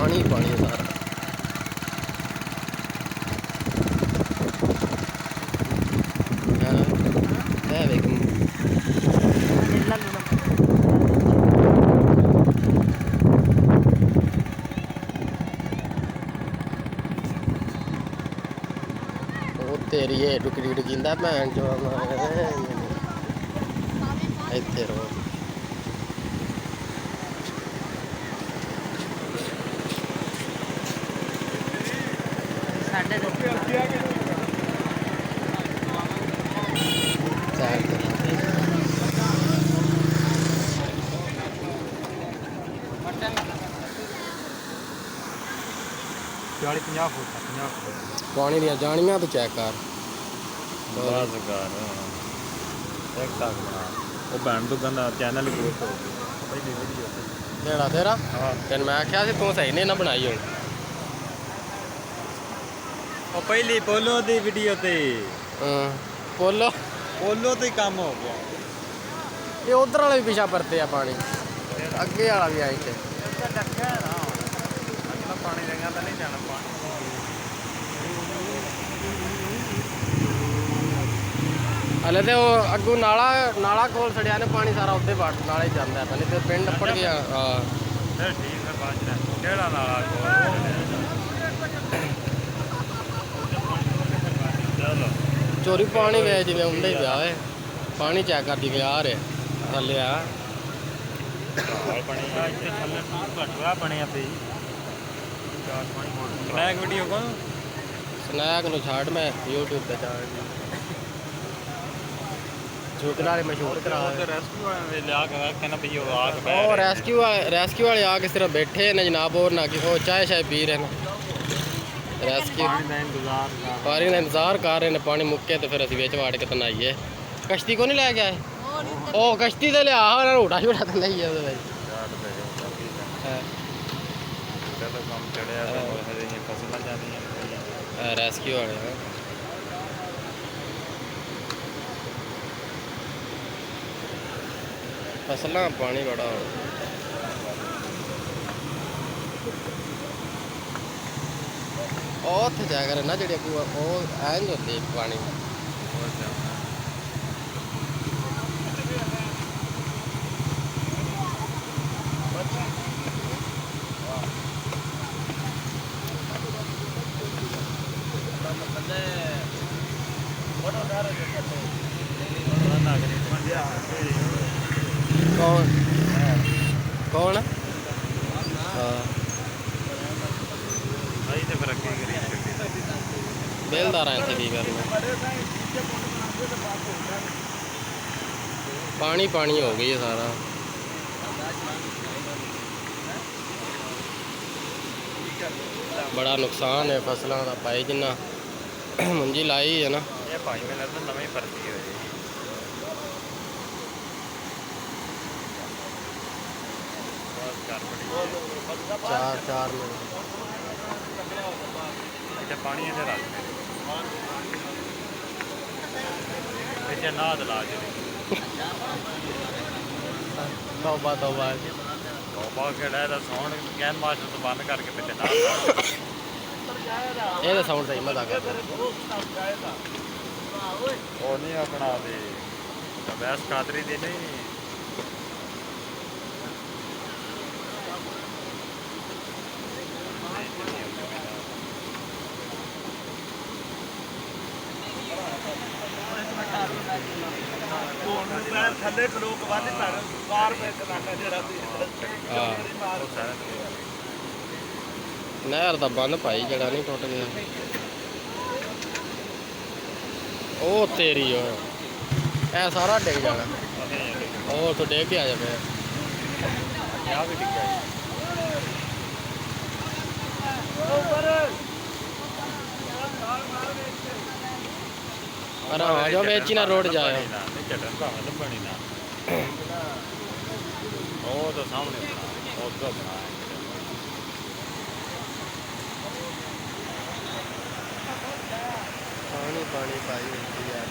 पानी पानी है सारा। तेरी ये डुकरी डुकींदा भैन जो इत्थे रो पानी दियां जानियां तो चेक कर चैनल तेरा तेन मैं आख्या तू सही ने ना बनाई हो पहली पोलो दी वीडियो ते पोलो पोलो ते काम हो गया ये उधर वाले भी पीछा परते आ पानी अगे वाला भी आई थे पानी देगा तो नहीं जाना पानी हले तो वो अगू नाला नाला कोल सड़िया ने पानी सारा उधर बाट नाले ही जाता है पहले तो पिंड पड़ गया। ठीक है बात केड़ा नाला चलो चोरी पानी गए जिमें उंडे ही ब्याह है पानी चेक कर दी यार थले आ वीडियो को स्नैक नु छाड़ मैं यूट्यूब पे चाड़ छोकरा वाले मशहूर करा रेस्क्यू वाले आके सिर्फ बैठे ने जनाब और ना कि वो चाय शाय पी रहे हैं रेस्क्यू पानी का इंतजार कर रहे हैं पानी मुक्के तो फिर असं बिच वाड़ के तो नहाइए कश्ती को नहीं लै गया ओ कश्ती तो लिया रोटा शोटा तो नहीं है रेस्क्यू वाले फसलां पानी बड़ा उत्थे जाकर ना जी ऐन होती पानी कौन कौन बेलदार हैं की करना पानी पानी हो गई है सारा बड़ा नुकसान है फसलों का भाई जिन्ना मुंजी लाई है ना ये भाई में लगता नवी भर्ती है चार में पानी ना दला तौबा तौबा तौबा केड़ा है साउंड कैन मास्टर तो बंद करके पिछे ना ये तो साउंड सही मजा करता वो नहीं अपना दे बहस कादरी दे नहीं नहर का बंद भाई जड़ा नहीं टुट गया ओ तेरी ए सारा डिग जाना और तो डिग के आ जाए अरे आ जाओ बेची ना रोड जाए तो सामने पानी पानी पाई होती यार